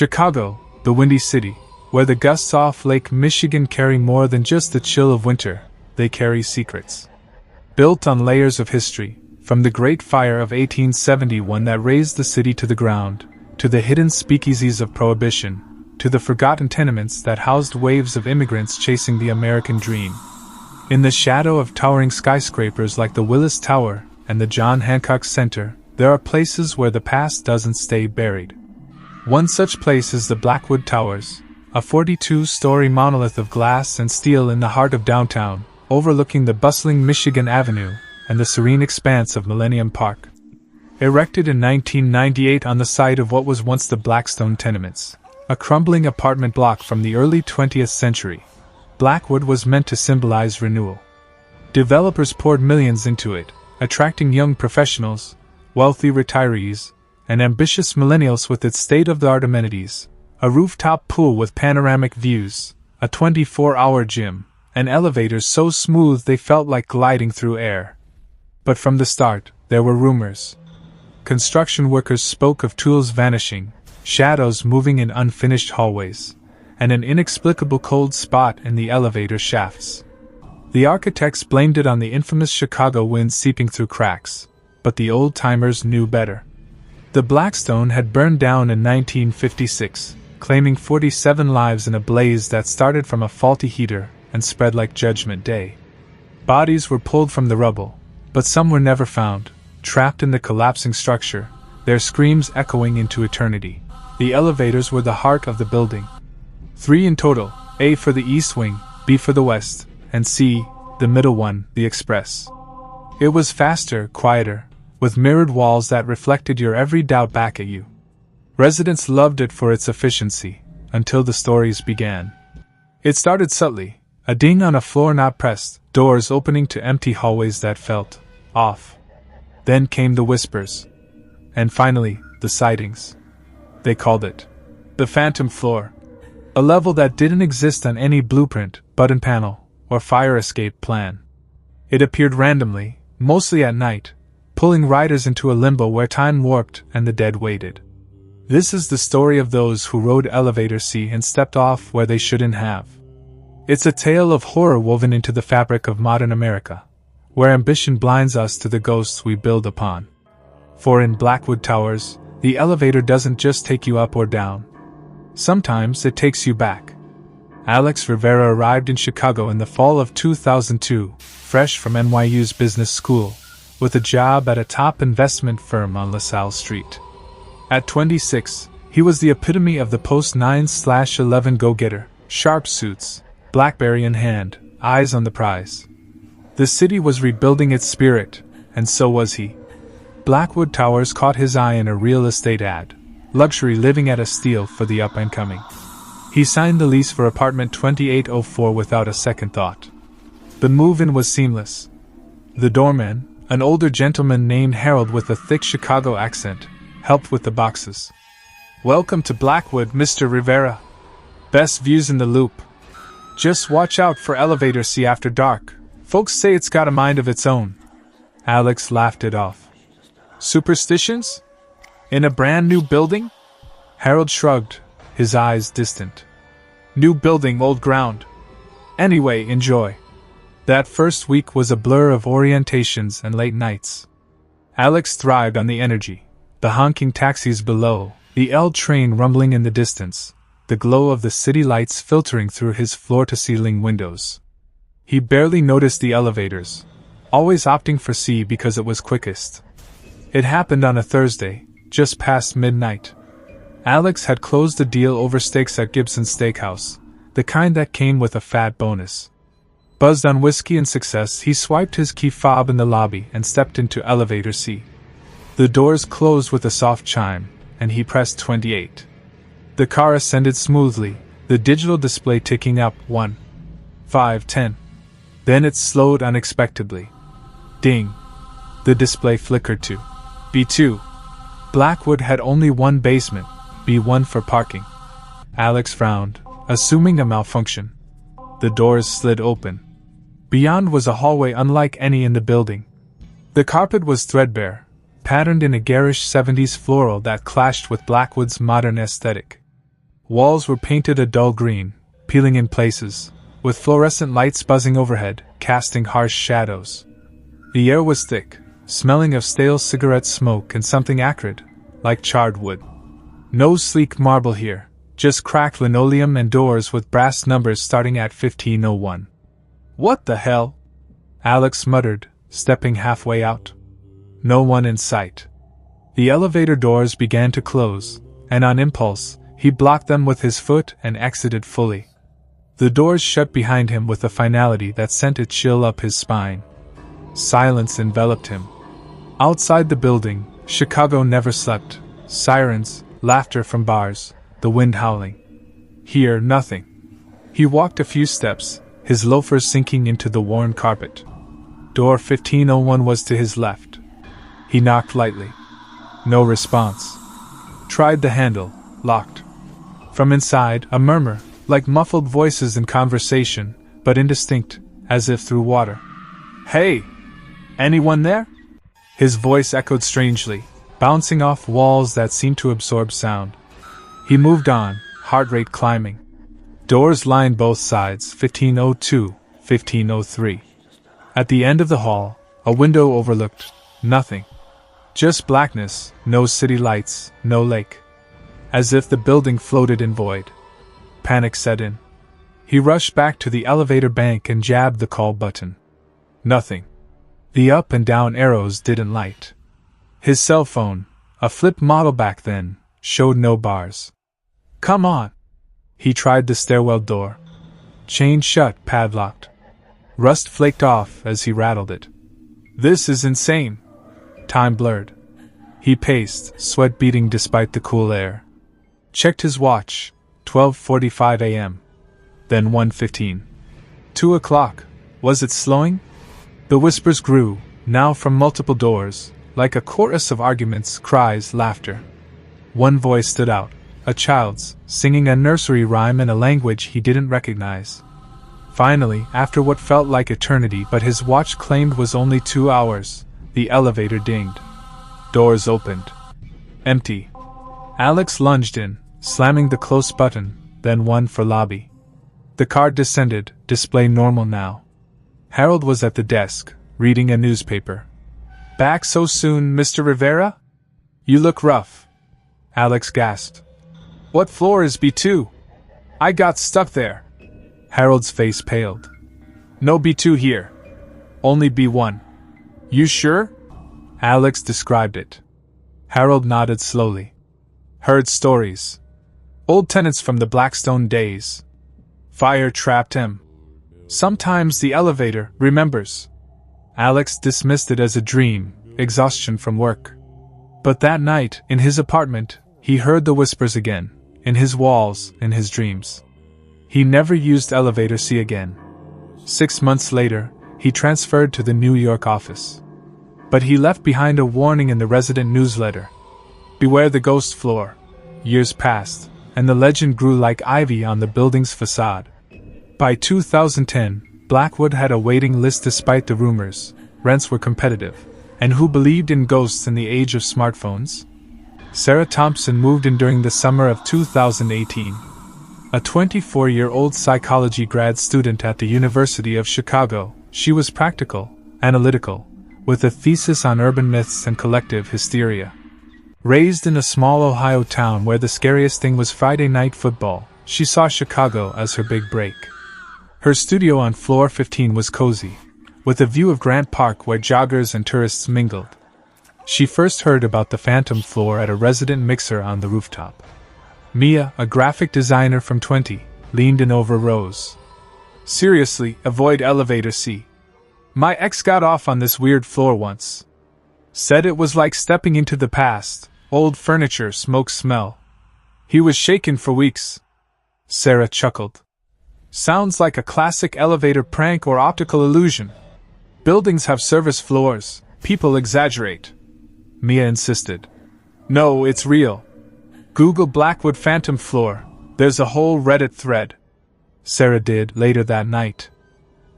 Chicago, the Windy City, where the gusts off Lake Michigan carry more than just the chill of winter, they carry secrets. Built on layers of history, from the Great Fire of 1871 that razed the city to the ground, to the hidden speakeasies of Prohibition, to the forgotten tenements that housed waves of immigrants chasing the American dream. In the shadow of towering skyscrapers like the Willis Tower and the John Hancock Center, there are places where the past doesn't stay buried. One such place is the Blackwood Towers, a 42-story monolith of glass and steel in the heart of downtown, overlooking the bustling Michigan Avenue and the serene expanse of Millennium Park. Erected in 1998 on the site of what was once the Blackstone Tenements, a crumbling apartment block from the early 20th century, Blackwood was meant to symbolize renewal. Developers poured millions into it, attracting young professionals, wealthy retirees, and ambitious millennials with its state-of-the-art amenities, a rooftop pool with panoramic views, a 24-hour gym, and elevators so smooth they felt like gliding through air. But from the start, there were rumors. Construction workers spoke of tools vanishing, shadows moving in unfinished hallways, and an inexplicable cold spot in the elevator shafts. The architects blamed it on the infamous Chicago wind seeping through cracks, but the old-timers knew better. The Blackstone had burned down in 1956, claiming 47 lives in a blaze that started from a faulty heater and spread like Judgment Day. Bodies were pulled from the rubble, but some were never found, trapped in the collapsing structure, their screams echoing into eternity. The elevators were the heart of the building. 3 in total, A for the east wing, B for the west, and C, the middle one, the express. It was faster, quieter, with mirrored walls that reflected your every doubt back at you. Residents loved it for its efficiency, until the stories began. It started subtly, a ding on a floor not pressed, doors opening to empty hallways that felt off. Then came the whispers. And finally, the sightings. They called it the Phantom Floor. A level that didn't exist on any blueprint, button panel, or fire escape plan. It appeared randomly, mostly at night, pulling riders into a limbo where time warped and the dead waited. This is the story of those who rode Elevator C and stepped off where they shouldn't have. It's a tale of horror woven into the fabric of modern America, where ambition blinds us to the ghosts we build upon. For in Blackwood Towers, the elevator doesn't just take you up or down. Sometimes it takes you back. Alex Rivera arrived in Chicago in the fall of 2002, fresh from NYU's business school, with a job at a top investment firm on LaSalle Street. At 26, he was the epitome of the post-9/11 go-getter, sharp suits, BlackBerry in hand, eyes on the prize. The city was rebuilding its spirit, and so was he. Blackwood Towers caught his eye in a real estate ad, luxury living at a steal for the up-and-coming. He signed the lease for apartment 2804 without a second thought. The move-in was seamless. The doorman, an older gentleman named Harold with a thick Chicago accent, helped with the boxes. "Welcome to Blackwood, Mr. Rivera. Best views in the Loop. Just watch out for Elevator C after dark. Folks say it's got a mind of its own." Alex laughed it off. "Superstitions? In a brand new building?" Harold shrugged, his eyes distant. "New building, old ground. Anyway, enjoy." That first week was a blur of orientations and late nights. Alex thrived on the energy, the honking taxis below, the L train rumbling in the distance, the glow of the city lights filtering through his floor-to-ceiling windows. He barely noticed the elevators, always opting for C because it was quickest. It happened on a Thursday, just past midnight. Alex had closed the deal over steaks at Gibson's Steakhouse, the kind that came with a fat bonus. Buzzed on whiskey and success, he swiped his key fob in the lobby and stepped into Elevator C. The doors closed with a soft chime, and he pressed 28. The car ascended smoothly, the digital display ticking up 1, 5, 10. Then it slowed unexpectedly. Ding! The display flickered to B2. Blackwood had only one basement, B1 for parking. Alex frowned, assuming a malfunction. The doors slid open. Beyond was a hallway unlike any in the building. The carpet was threadbare, patterned in a garish 70s floral that clashed with Blackwood's modern aesthetic. Walls were painted a dull green, peeling in places, with fluorescent lights buzzing overhead, casting harsh shadows. The air was thick, smelling of stale cigarette smoke and something acrid, like charred wood. No sleek marble here, just cracked linoleum and doors with brass numbers starting at 1501. "What the hell?" Alex muttered, stepping halfway out. No one in sight. The elevator doors began to close, and on impulse, he blocked them with his foot and exited fully. The doors shut behind him with a finality that sent a chill up his spine. Silence enveloped him. Outside the building, Chicago never slept. Sirens, laughter from bars, the wind howling. Here, nothing. He walked a few steps, his loafers sinking into the worn carpet. Door 1501 was to his left. He knocked lightly. No response. Tried the handle, locked. From inside, a murmur, like muffled voices in conversation, but indistinct, as if through water. "Hey! Anyone there?" His voice echoed strangely, bouncing off walls that seemed to absorb sound. He moved on, heart rate climbing. Doors lined both sides, 1502, 1503. At the end of the hall, a window overlooked nothing. Just blackness, no city lights, no lake. As if the building floated in void. Panic set in. He rushed back to the elevator bank and jabbed the call button. Nothing. The up and down arrows didn't light. His cell phone, a flip model back then, showed no bars. "Come on!" He tried the stairwell door. Chained shut, padlocked. Rust flaked off as he rattled it. "This is insane!" Time blurred. He paced, sweat beading despite the cool air. Checked his watch, 12:45 a.m. Then 1:15. 2 o'clock. Was it slowing? The whispers grew, now from multiple doors, like a chorus of arguments, cries, laughter. One voice stood out, a child's, singing a nursery rhyme in a language he didn't recognize. Finally, after what felt like eternity but his watch claimed was only 2 hours, the elevator dinged. Doors opened. Empty. Alex lunged in, slamming the close button, then one for lobby. The card descended, display normal now. Harold was at the desk, reading a newspaper. "Back so soon, Mr. Rivera? You look rough." Alex gasped. "What floor is B2? I got stuck there." Harold's face paled. "No B2 here. Only B1. You sure?" Alex described it. Harold nodded slowly. "Heard stories. Old tenants from the Blackstone days. Fire trapped him. Sometimes the elevator remembers." Alex dismissed it as a dream, exhaustion from work. But that night, in his apartment, he heard the whispers again, in his walls, in his dreams. He never used Elevator C again. 6 months later, he transferred to the New York office. But he left behind a warning in the resident newsletter. "Beware the ghost floor." Years passed, and the legend grew like ivy on the building's facade. By 2010, Blackwood had a waiting list despite the rumors. Rents were competitive. And who believed in ghosts in the age of smartphones? Sarah Thompson moved in during the summer of 2018. A 24-year-old psychology grad student at the University of Chicago, she was practical, analytical, with a thesis on urban myths and collective hysteria. Raised in a small Ohio town where the scariest thing was Friday night football, she saw Chicago as her big break. Her studio on floor 15 was cozy, with a view of Grant Park where joggers and tourists mingled. She first heard about the Phantom floor at a resident mixer on the rooftop. Mia, a graphic designer from 20, leaned in over Rose. "Seriously, avoid Elevator C. My ex got off on this weird floor once. Said it was like stepping into the past, old furniture, smoke smell. He was shaken for weeks." Sarah chuckled. "Sounds like a classic elevator prank or optical illusion. Buildings have service floors, people exaggerate." Mia insisted. "No, it's real. Google Blackwood Phantom floor, there's a whole Reddit thread." Sarah did later that night.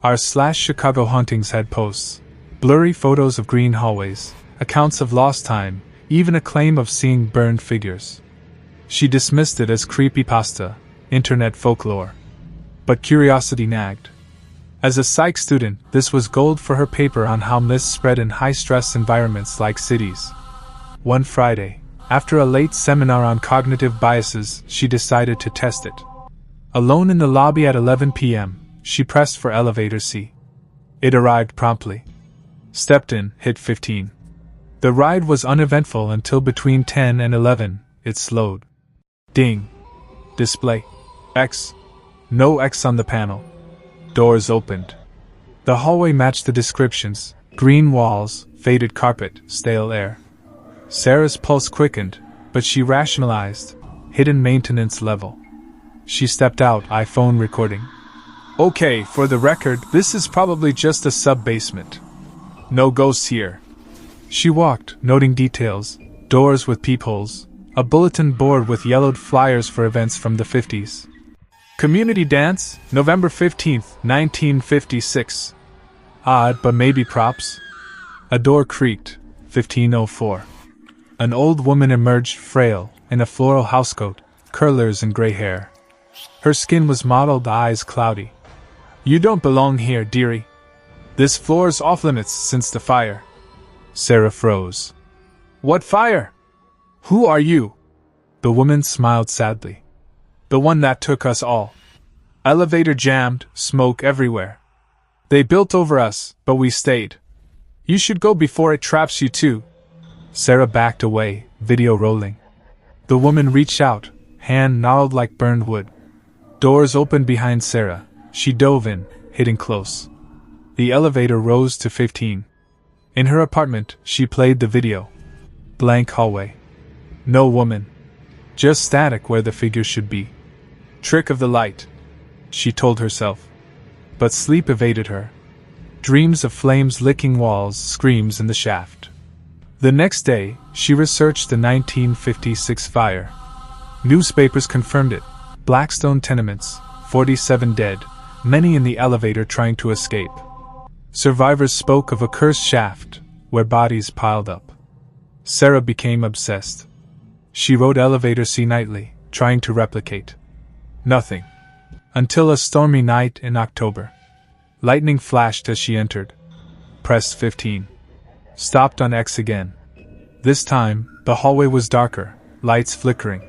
r/Chicago Hauntings had posts, blurry photos of green hallways, accounts of lost time, even a claim of seeing burned figures. She dismissed it as creepypasta, internet folklore. But curiosity nagged. As a psych student, this was gold for her paper on how myths spread in high-stress environments like cities. One Friday, after a late seminar on cognitive biases, she decided to test it. Alone in the lobby at 11 p.m., she pressed for elevator C. It arrived promptly. Stepped in, hit 15. The ride was uneventful until between 10 and 11, it slowed. Ding. Display. X. No X on the panel. Doors opened. The hallway matched the descriptions: green walls, faded carpet, stale air. Sarah's pulse quickened, but she rationalized: hidden maintenance level. She stepped out, iPhone recording. Okay, for the record, this is probably just a sub-basement. No ghosts here. She walked, noting details: doors with peepholes, a bulletin board with yellowed flyers for events from the 50s. Community dance, November 15th, 1956. Odd, but maybe props. A door creaked, 1504. An old woman emerged, frail, in a floral housecoat, curlers and gray hair. Her skin was mottled, eyes cloudy. You don't belong here, dearie. This floor's off limits since the fire. Sarah froze. What fire? Who are you? The woman smiled sadly. The one that took us all. Elevator jammed, smoke everywhere. They built over us, but we stayed. You should go before it traps you too. Sarah backed away, video rolling. The woman reached out, hand gnarled like burned wood. Doors opened behind Sarah. She dove in, hitting close. The elevator rose to 15. In her apartment, she played the video. Blank hallway. No woman. Just static where the figure should be. Trick of the light, she told herself. But sleep evaded her. Dreams of flames licking walls, screams in the shaft. The next day, she researched the 1956 fire. Newspapers confirmed it. Blackstone tenements, 47 dead, many in the elevator trying to escape. Survivors spoke of a cursed shaft, where bodies piled up. Sarah became obsessed. She rode elevator C nightly, trying to replicate. Nothing. Until a stormy night in October. Lightning flashed as she entered. Pressed 15. Stopped on X again. This time, the hallway was darker, lights flickering.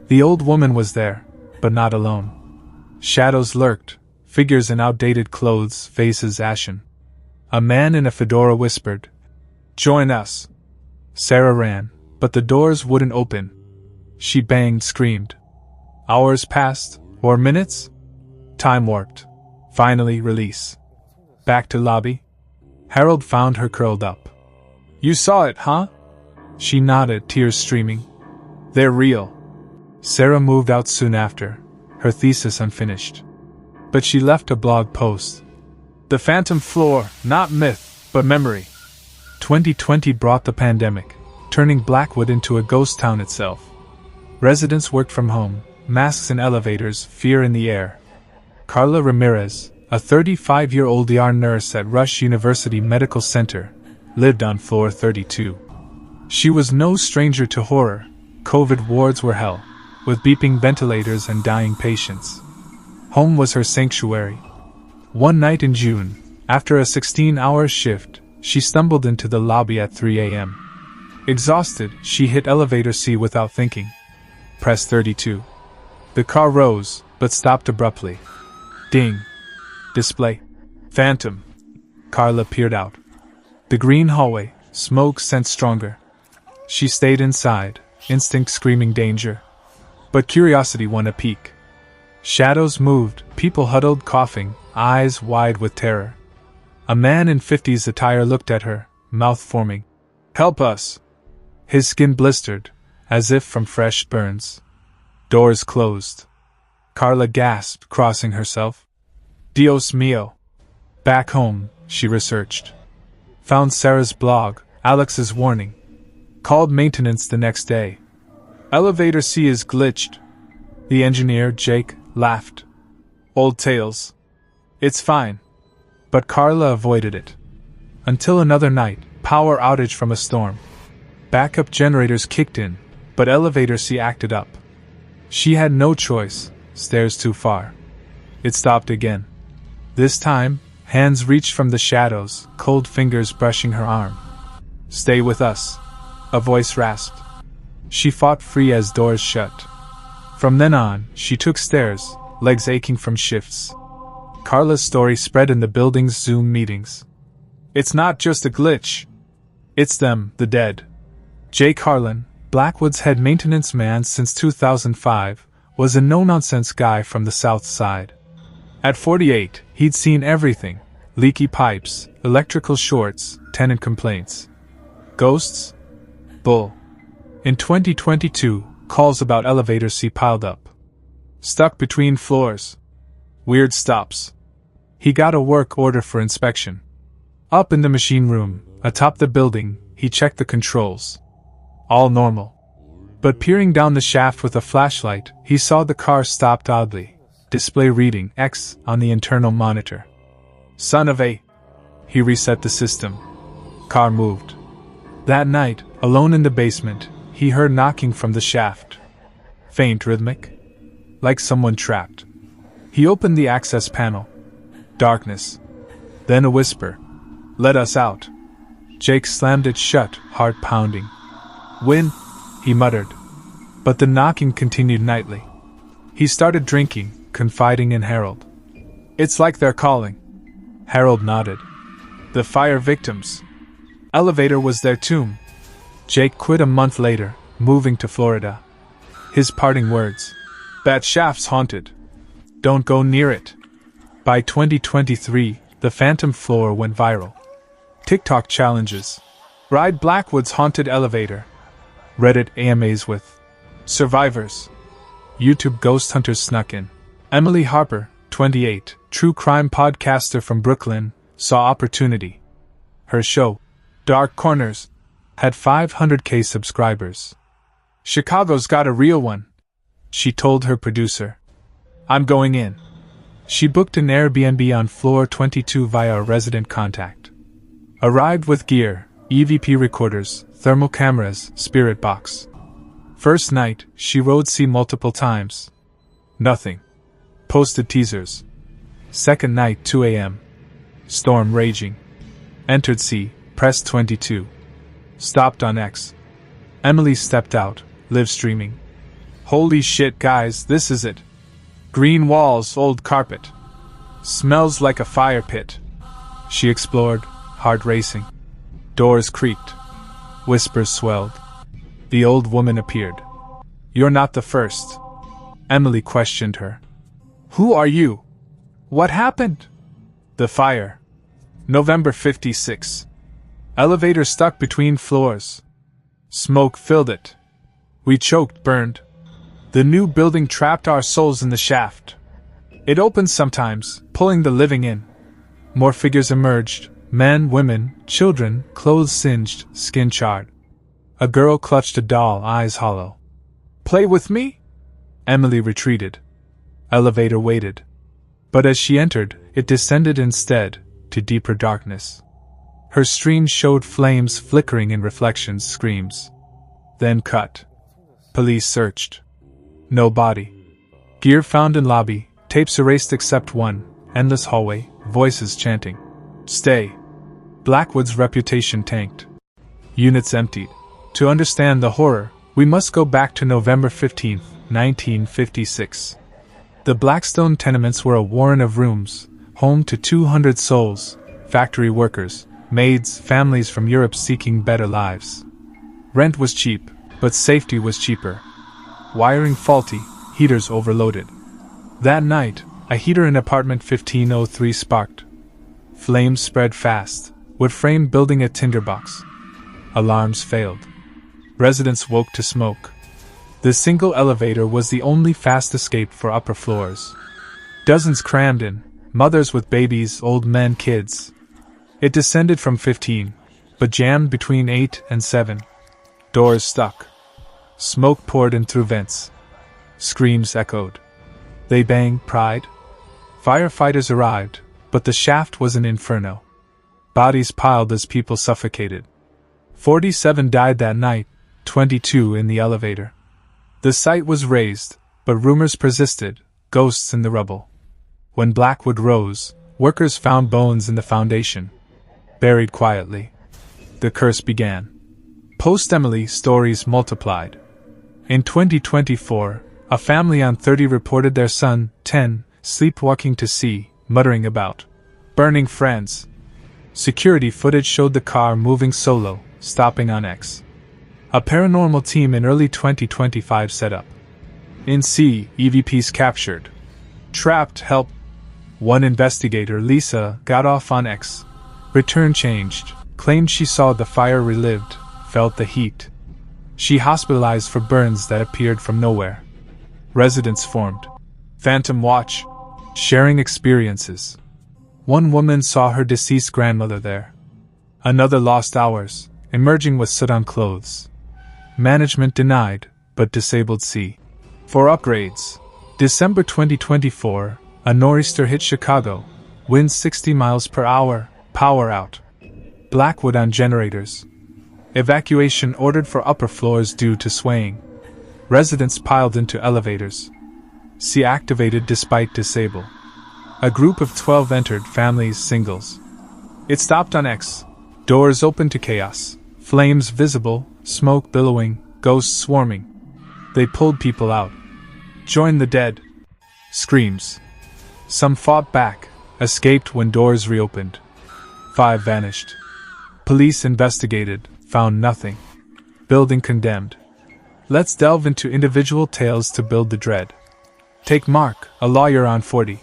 The old woman was there, but not alone. Shadows lurked, figures in outdated clothes, faces ashen. A man in a fedora whispered, "Join us." Sarah ran, but the doors wouldn't open. She banged, screamed. Hours passed, or minutes? Time warped. Finally, release. Back to lobby. Harold found her curled up. You saw it, huh? She nodded, tears streaming. They're real. Sarah moved out soon after, her thesis unfinished. But she left a blog post. The phantom floor, not myth, but memory. 2020 brought the pandemic, turning Blackwood into a ghost town itself. Residents worked from home, masks in elevators, fear in the air. Carla Ramirez, a 35-year-old ER nurse at Rush University Medical Center, lived on floor 32. She was no stranger to horror. COVID wards were hell, with beeping ventilators and dying patients. Home was her sanctuary. One night in June, after a 16-hour shift, she stumbled into the lobby at 3 a.m. Exhausted, she hit elevator C without thinking. Press 32. The car rose, but stopped abruptly. Ding. Display. Phantom. Carla peered out. The green hallway, smoke sent stronger. She stayed inside, instinct screaming danger. But curiosity won a peek. Shadows moved, people huddled coughing, eyes wide with terror. A man in 50s attire looked at her, mouth forming. Help us! His skin blistered, as if from fresh burns. Doors closed. Carla gasped, crossing herself. Dios mío! Back home, she researched. Found Sarah's blog, Alex's warning. Called maintenance the next day. Elevator C is glitched. The engineer, Jake, laughed. Old tales. It's fine. But Carla avoided it. Until another night, power outage from a storm. Backup generators kicked in, but elevator C acted up. She had no choice, stairs too far. It stopped again. This time, hands reached from the shadows, cold fingers brushing her arm. "Stay with us," a voice rasped. She fought free as doors shut. From then on, she took stairs, legs aching from shifts. Carla's story spread in the building's Zoom meetings. "It's not just a glitch. It's them, the dead." Jake Harlan, Blackwood's head maintenance man since 2005, was a no-nonsense guy from the South Side. At 48, he'd seen everything: leaky pipes, electrical shorts, tenant complaints. Ghosts? Bull. In 2022, calls about elevators he piled up. Stuck between floors. Weird stops. He got a work order for inspection. Up in the machine room, atop the building, he checked the controls. All normal. But peering down the shaft with a flashlight, he saw the car stopped oddly. Display reading X on the internal monitor. Son of a... He reset the system. Car moved. That night, alone in the basement, he heard knocking from the shaft. Faint, rhythmic. Like someone trapped. He opened the access panel. Darkness. Then a whisper. "Let us out." Jake slammed it shut, heart pounding. "Win," he muttered. But the knocking continued nightly. He started drinking, confiding in Harold. "It's like they're calling." Harold nodded. "The fire victims. Elevator was their tomb." Jake quit a month later, moving to Florida. His parting words: "That shaft's haunted. Don't go near it." By 2023, the phantom floor went viral. TikTok challenges. Ride Blackwood's haunted elevator. Reddit AMAs with survivors. YouTube ghost hunters snuck in. Emily Harper, 28, true crime podcaster from Brooklyn, saw opportunity. Her show, Dark Corners, had 500K subscribers. "Chicago's got a real one," she told her producer. "I'm going in." She booked an Airbnb on floor 22 via a resident contact. Arrived with gear, EVP recorders, thermal cameras, spirit box. First night, she rode C multiple times. Nothing. Posted teasers. Second night, 2 a.m. Storm raging. Entered C, pressed 22. Stopped on X. Emily stepped out, live streaming. "Holy shit, guys, this is it. Green walls, old carpet. Smells like a fire pit." She explored, heart racing. Doors creaked. Whispers swelled. The old woman appeared. "You're not the first." Emily questioned her. "Who are you? What happened?" "The fire. November 56. Elevator stuck between floors. Smoke filled it. We choked, burned. The new building trapped our souls in the shaft. It opened sometimes, pulling the living in. More figures emerged, men, women, children, clothes singed, skin charred. A girl clutched a doll, eyes hollow. "Play with me?" Emily retreated. Elevator waited. But as she entered, it descended instead, to deeper darkness. Her stream showed flames flickering in reflections, screams. Then cut. Police searched. No body. Gear found in lobby, tapes erased except one, endless hallway, voices chanting. "Stay." Blackwood's reputation tanked. Units emptied. To understand the horror, we must go back to November 15, 1956. The Blackstone tenements were a warren of rooms, home to 200 souls, factory workers, maids, families from Europe seeking better lives. Rent was cheap, but safety was cheaper. Wiring faulty, heaters overloaded. That night, a heater in apartment 1503 sparked. Flames spread fast, wood frame building a tinderbox. Alarms failed. Residents woke to smoke. The single elevator was the only fast escape for upper floors. Dozens crammed in, mothers with babies, old men, kids. It descended from 15, but jammed between 8 and 7. Doors stuck. Smoke poured in through vents. Screams echoed. They banged, pried. Firefighters arrived, but the shaft was an inferno. Bodies piled as people suffocated. 47 died that night, 22 in the elevator. The site was razed, But rumors persisted, ghosts in the rubble. When Blackwood rose, workers found bones in the foundation, buried quietly. The curse began. Post-Emily, stories multiplied. In 2024, a family on 30 reported their son, 10, sleepwalking to sea, muttering about burning friends. Security footage showed the car moving solo, stopping on X. A paranormal team in early 2025 set up. In C, EVPs captured. Trapped, help. One investigator, Lisa, got off on X. Return changed, claimed she saw the fire relived, felt the heat. She hospitalized for burns that appeared from nowhere. Residents formed Phantom Watch, sharing experiences. One woman saw her deceased grandmother there. Another lost hours, emerging with soot on clothes. Management denied, but disabled C. For upgrades. December 2024, a nor'easter hit Chicago. Winds 60 miles per hour, power out. Blackwood on generators. Evacuation ordered for upper floors due to swaying. Residents piled into elevators. C activated despite disable. A group of 12 entered, families, singles. It stopped on X. Doors open to chaos. Flames visible, smoke billowing, ghosts swarming. They pulled people out. Join the dead. Screams. Some fought back, escaped when doors reopened. 5 vanished. Police investigated, found nothing. Building condemned. Let's delve into individual tales to build the dread. Take Mark, a lawyer on 40.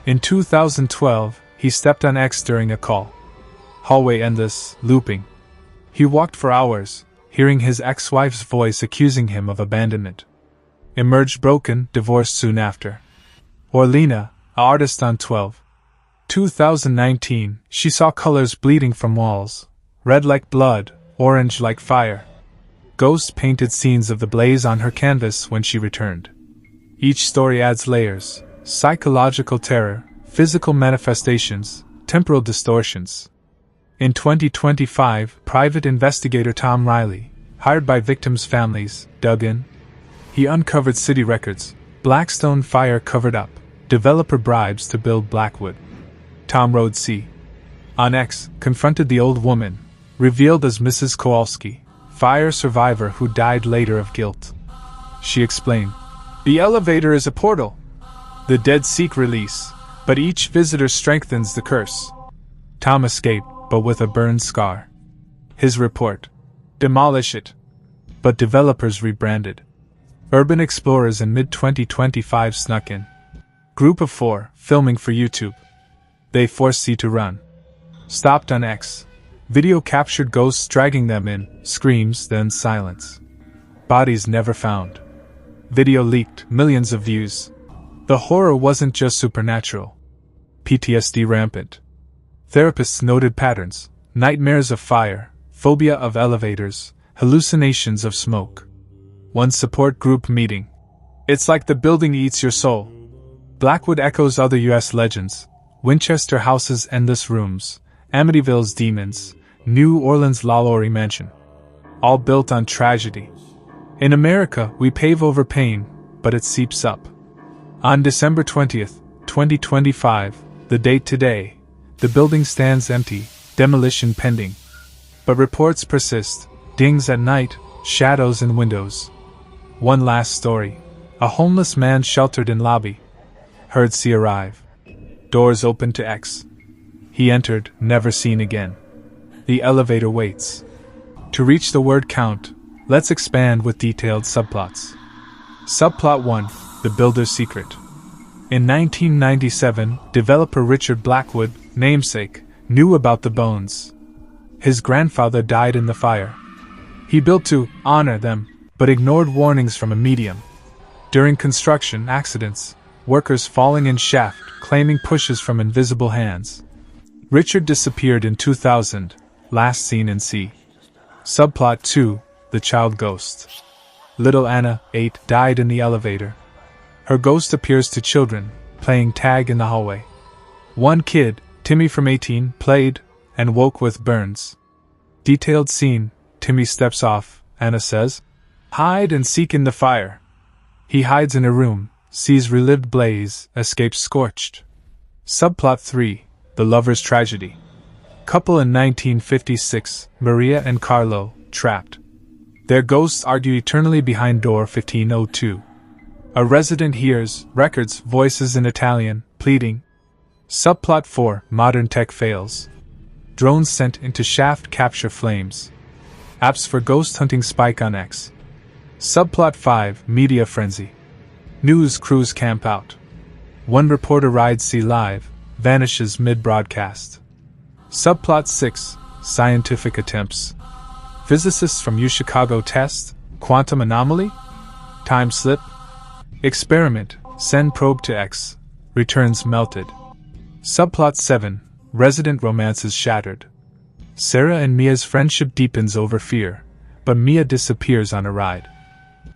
In 2012, he stepped on X during a call. Hallway endless, looping. He walked for hours, hearing his ex-wife's voice accusing him of abandonment. Emerged broken, divorced soon after. Orlena, an artist on 12. 2019, she saw colors bleeding from walls. Red like blood, orange like fire. Ghosts painted scenes of the blaze on her canvas when she returned. Each story adds layers: psychological terror, physical manifestations, temporal distortions. In 2025, private investigator Tom Riley, hired by victims' families, dug in. He uncovered city records, Blackstone fire covered up, developer bribes to build Blackwood. Tom Road C. On X, confronted the old woman, revealed as Mrs. Kowalski, fire survivor who died later of guilt. She explained, "The elevator is a portal. The dead seek release, but each visitor strengthens the curse." Tom escaped, but with a burned scar. His report: demolish it. But developers rebranded. Urban explorers in mid-2025 snuck in. Group of 4, filming for YouTube. They forced C to run. Stopped on X. Video captured ghosts dragging them in, screams, then silence. Bodies never found. Video leaked, millions of views. The horror wasn't just supernatural. PTSD rampant. Therapists noted patterns: nightmares of fire, phobia of elevators, hallucinations of smoke. One support group meeting: "It's like the building eats your soul." Blackwood echoes other U.S. legends: Winchester House's endless rooms, Amityville's demons, New Orleans' La Laurie Mansion. All built on tragedy. In America, we pave over pain, but it seeps up. On December 20th, 2025, the date today, the building stands empty, demolition pending. But reports persist: dings at night, shadows in windows. One last story: a homeless man sheltered in lobby. Heard C arrive. Doors open to X. He entered, never seen again. The elevator waits. To reach the word count, let's expand with detailed subplots. Subplot 1: The Builder's Secret. In 1997, developer Richard Blackwood, namesake, knew about the bones. His grandfather died in the fire. He built to honor them, but ignored warnings from a medium. During construction accidents, workers falling in shaft claiming pushes from invisible hands. Richard disappeared in 2000, last seen in C. Subplot 2: The Child Ghost. Little Anna, 8, died in the elevator. Her ghost appears to children, playing tag in the hallway. One kid, Timmy from 18, played, and woke with burns. Detailed scene: Timmy steps off, Anna says, "Hide and seek in the fire." He hides in a room, sees relived blaze, escapes scorched. Subplot 3: The Lover's Tragedy. Couple in 1956, Maria and Carlo, trapped. Their ghosts argue eternally behind door 1502. A resident hears, records, voices in Italian, pleading. Subplot 4: Modern tech fails. Drones sent into shaft capture flames. Apps for ghost hunting spike on X. Subplot 5: Media frenzy. News crews camp out. One reporter rides sea live, vanishes mid-broadcast. Subplot 6: Scientific attempts. Physicists from UChicago test, quantum anomaly? Time slip? Experiment, send probe to X, returns melted. Subplot 7: Resident romance is shattered. Sarah and Mia's friendship deepens over fear, but Mia disappears on a ride.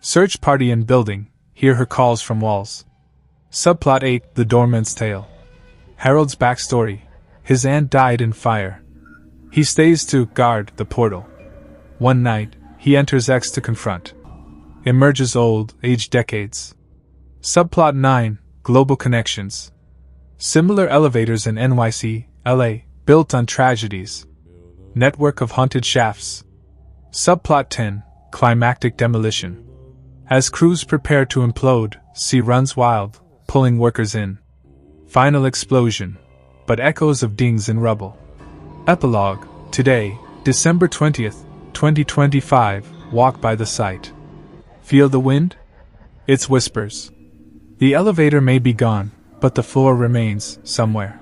Search party in building, hear her calls from walls. Subplot 8: The Doorman's Tale. Harold's backstory: his aunt died in fire. He stays to guard the portal. One night, he enters X to confront. Emerges old, aged decades. Subplot 9: Global connections. Similar elevators in NYC, LA, built on tragedies. Network of haunted shafts. Subplot 10: Climactic demolition. As crews prepare to implode, C runs wild, pulling workers in. Final explosion, but echoes of dings and rubble. Epilogue: Today, December 20th, 2025, walk by the site. Feel the wind? It's whispers. The elevator may be gone, but the floor remains somewhere.